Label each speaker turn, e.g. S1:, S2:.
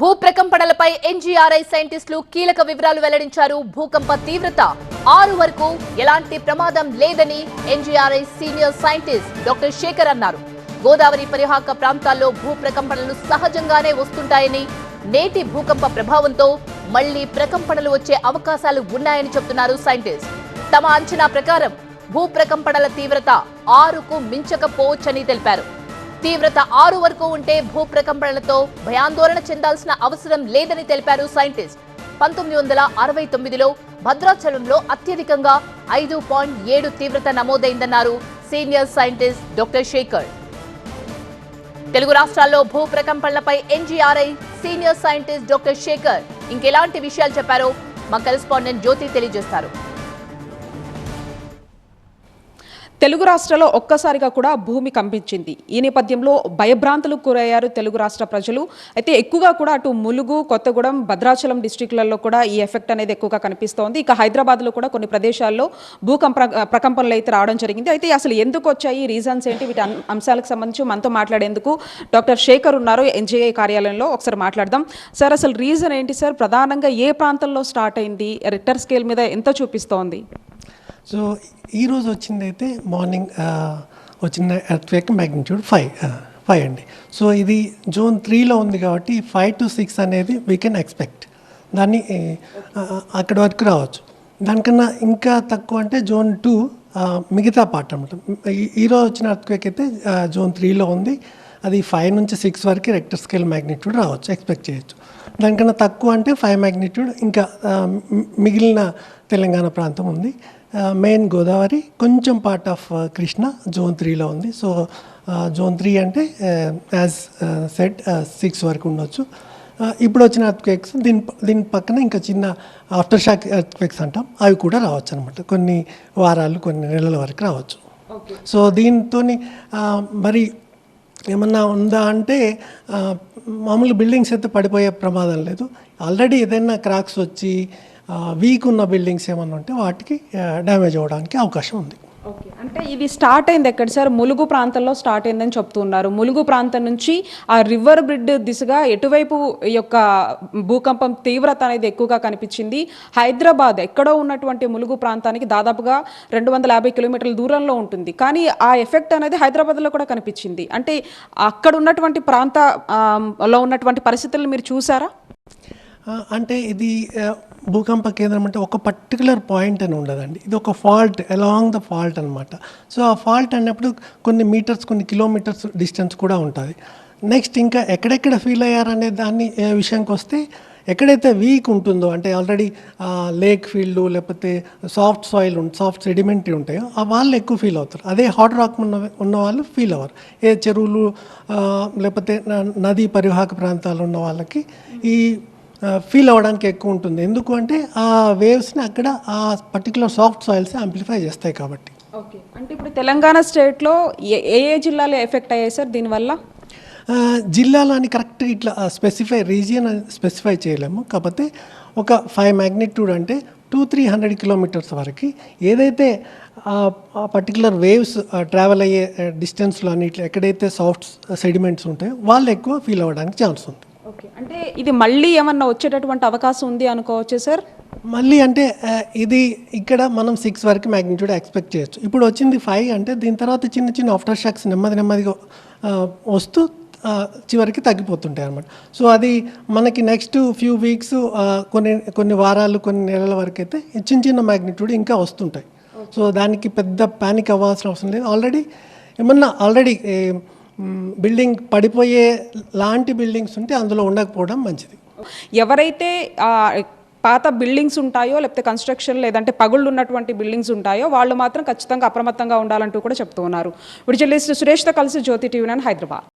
S1: భూ ప్రకంపనలపై ఎన్జీఆర్ఐ సైంటిస్టులు కీలక వివరాలు వెల్లడించారు. భూకంప తీవ్రత 6 వరకు ఎలాంటి ప్రమాదం లేదని NGRI senior scientist doctor Shekhar అన్నారు. గోదావరి పరివాహక ప్రాంతాల్లో భూ ప్రకంపనలు సహజంగానే వస్తుంటాయని, నేటి భూకంప ప్రభావంతో మళ్లీ ప్రకంపనలు వచ్చే అవకాశాలు ఉన్నాయని చెబుతున్నారు సైంటిస్ట్. తమ అంచనా ప్రకారం భూ ప్రకంపనల తీవ్రత 6కు మించకపోవచ్చని తెలిపారు. తీవ్రత 6 వరకు ఉంటే భూ ప్రకంపనలతో భయాందోళన చెందాల్సిన అవసరం లేదని తెలిపారు సైంటిస్ట్. 1969లో భద్రాచలంలో అత్యధికంగా 5.7 తీవ్రత నమోదైందన్నారు senior scientist doctor Shekhar. Telugu రాష్ట్రాల్లో భూ ప్రకంపనలపై NGRI senior scientist doctor Shekhar ఇంకెలాంటి విషయాలు చెప్పారో మా కరెస్పాండెంట్ జ్యోతి తెలియజేస్తారు.
S2: తెలుగు రాష్ట్రాల్లో ఒక్కసారిగా కూడా భూమి కంపించింది. ఈ నేపథ్యంలో భయభ్రాంతులకు గురయ్యారు తెలుగు రాష్ట్ర ప్రజలు. అయితే ఎక్కువగా కూడా అటు ములుగు, కొత్తగూడెం, భద్రాచలం డిస్ట్రిక్ట్లలో కూడా ఈ ఎఫెక్ట్ అనేది ఎక్కువగా కనిపిస్తోంది. ఇక హైదరాబాద్లో కూడా కొన్ని ప్రదేశాల్లో ప్రకంపనలు అయితే రావడం జరిగింది. అయితే అసలు ఎందుకు వచ్చాయి, రీజన్స్ ఏంటి, వీటి అంశాలకు సంబంధించి మనతో మాట్లాడేందుకు డాక్టర్ శేఖర్ ఉన్నారు ఎన్జీఐ కార్యాలయంలో. ఒకసారి మాట్లాడదాం. సార్, అసలు రీజన్ ఏంటి సార్? ప్రధానంగా ఏ ప్రాంతంలో స్టార్ట్ అయింది? రిక్టర్ స్కేల్ మీద ఎంత చూపిస్తోంది?
S3: సో ఈరోజు వచ్చింది అయితే మార్నింగ్ వచ్చిన ఎర్త్క్వేక్ మ్యాగ్నిట్యూడ్ 5 అండి. సో ఇది జోన్ 3లో ఉంది కాబట్టి 5 to 6 అనేది వీ కెన్ ఎక్స్పెక్ట్. దాన్ని అక్కడి వరకు రావచ్చు. దానికన్నా ఇంకా తక్కువ అంటే జోన్ 2 మిగతా పార్ట్ అనమాట. ఈరోజు వచ్చిన ఎర్త్క్వేక్ అయితే జోన్ 3లో ఉంది. అది 5 నుంచి 6 వరకు రెక్టర్ స్కేల్ మ్యాగ్నిట్యూడ్ రావచ్చు, ఎక్స్పెక్ట్ చేయొచ్చు. దానికన్నా తక్కువ అంటే 5 మ్యాగ్నిట్యూడ్. ఇంకా మిగిలిన తెలంగాణ ప్రాంతం ఉంది. మెయిన్ గోదావరి, కొంచెం పార్ట్ ఆఫ్ కృష్ణ జోన్ 3లో ఉంది. సో జోన్ 3 అంటే యాజ్ సెట్ 6 వరకు ఉండొచ్చు. ఇప్పుడు వచ్చిన ఎర్త్క్వేక్స్ దీని పక్కన ఇంకా చిన్న ఆఫ్టర్ షాక్ ఎర్త్క్వేక్స్ అంటాం, అవి కూడా రావచ్చు అనమాట. కొన్ని వారాలు, కొన్ని నెలల వరకు రావచ్చు. సో దీంతో మరి ఏమన్నా ఉందా అంటే మామూలు బిల్డింగ్స్ అయితే పడిపోయే ప్రమాదం లేదు. ఆల్రెడీ ఏదైనా క్రాక్స్ వచ్చి వీక్ ఉన్న బిల్డింగ్స్ ఏమన్నా ఉంటే వాటికి డ్యామేజ్ అవ్వడానికి అవకాశం ఉంది.
S2: ఓకే, అంటే ఇది స్టార్ట్ అయింది ఎక్కడ సార్? ములుగు ప్రాంతంలో స్టార్ట్ అయిందని చెప్తున్నారు. ములుగు ప్రాంతం నుంచి ఆ రివర్ బ్రిడ్జ్ దిశగా ఎటువైపు ఈ యొక్క భూకంపం తీవ్రత అనేది ఎక్కువగా కనిపించింది? హైదరాబాద్ ఎక్కడో ఉన్నటువంటి ములుగు ప్రాంతానికి దాదాపుగా 250 కిలోమీటర్ల దూరంలో ఉంటుంది. కానీ ఆ ఎఫెక్ట్ అనేది హైదరాబాద్లో కూడా కనిపించింది. అంటే అక్కడ ఉన్నటువంటి ప్రాంతంలో ఉన్నటువంటి పరిస్థితులను మీరు చూసారా?
S3: అంటే ఇది భూకంప కేంద్రం అంటే ఒక పర్టికులర్ పాయింట్ అని ఉండదండి. ఇది ఒక ఫాల్ట్, అలాంగ్ ద ఫాల్ట్ అనమాట. సో ఆ ఫాల్ట్ అన్నప్పుడు కొన్ని మీటర్స్, కొన్ని కిలోమీటర్స్ డిస్టెన్స్ కూడా ఉంటుంది. నెక్స్ట్ ఇంకా ఎక్కడెక్కడ ఫీల్ అయ్యారనే దాన్ని విషయానికి వస్తే, ఎక్కడైతే వీక్ ఉంటుందో అంటే ఆల్రెడీ లేక్ ఫీల్డ్ లేకపోతే సాఫ్ట్ సాయిల్ సాఫ్ట్ సెడిమెంటరీ ఉంటాయో ఆ వాళ్ళు ఎక్కువ ఫీల్ అవుతారు. అదే హాట్ రాక్ ఉన్న వాళ్ళు ఫీల్ అవ్వరు. ఏ చెరువులు లేకపోతే నదీ పరివాహక ప్రాంతాలు ఉన్న వాళ్ళకి ఈ ఫీల్ అవ్వడానికి ఎక్కువ ఉంటుంది. ఎందుకు అంటే ఆ వేవ్స్ని అక్కడ ఆ పర్టికులర్ సాఫ్ట్ సాయిల్స్ యాంప్లిఫై చేస్తాయి కాబట్టి.
S2: ఓకే, అంటే ఇప్పుడు తెలంగాణ స్టేట్లో ఏ జిల్లాలో ఎఫెక్ట్ అయ్యాయి సార్ దీనివల్ల?
S3: జిల్లాలో అని కరెక్ట్ ఇట్లా రీజియన్ స్పెసిఫై చేయలేము. కాకపోతే ఒక 5 మ్యాగ్నిట్యూడ్ అంటే 200-300 కిలోమీటర్స్ వరకు ఏదైతే ఆ పర్టికులర్ వేవ్స్ ట్రావెల్ అయ్యే డిస్టెన్స్లో అని ఇట్లా ఎక్కడైతే సాఫ్ట్ సెడిమెంట్స్ ఉంటాయో వాళ్ళు ఎక్కువ ఫీల్ అవ్వడానికి ఛాన్స్ ఉంది.
S2: ఓకే, అంటే ఇది మళ్ళీ ఏమన్నా వచ్చేటటువంటి అవకాశం ఉంది అనుకోవచ్చు సార్?
S3: మళ్ళీ అంటే ఇది ఇక్కడ మనం 6 వరకు మ్యాగ్నిట్యూడ్ ఎక్స్పెక్ట్ చేయొచ్చు. ఇప్పుడు వచ్చింది 5 అంటే దీని తర్వాత చిన్న చిన్న ఆఫ్టర్ షాక్స్ నెమ్మదిగా వస్తూ చివరికి తగ్గిపోతుంటాయి అన్నమాట. సో అది మనకి నెక్స్ట్ ఫ్యూ వీక్స్, కొన్ని వారాలు, కొన్ని నెలల వరకు అయితే చిన్న మ్యాగ్నిట్యూడ్ ఇంకా వస్తుంటాయి. సో దానికి పెద్ద ప్యానిక్ అవ్వాల్సిన అవసరం లేదు. ఆల్రెడీ బిల్డింగ్ పడిపోయే లాంటి బిల్డింగ్స్ ఉంటే అందులో ఉండకపోవడం మంచిది.
S2: ఎవరైతే పాత బిల్డింగ్స్ ఉంటాయో, లేకపోతే కన్స్ట్రక్షన్ లేదంటే పగుళ్ళు ఉన్నటువంటి బిల్డింగ్స్ ఉంటాయో వాళ్ళు మాత్రం ఖచ్చితంగా అప్రమత్తంగా ఉండాలంటూ కూడా చెప్తూ ఉన్నారు. ఇప్పుడు జర్నలిస్ట్ సురేష్తో కలిసి జ్యోతి టీవీ 9 హైదరాబాద్.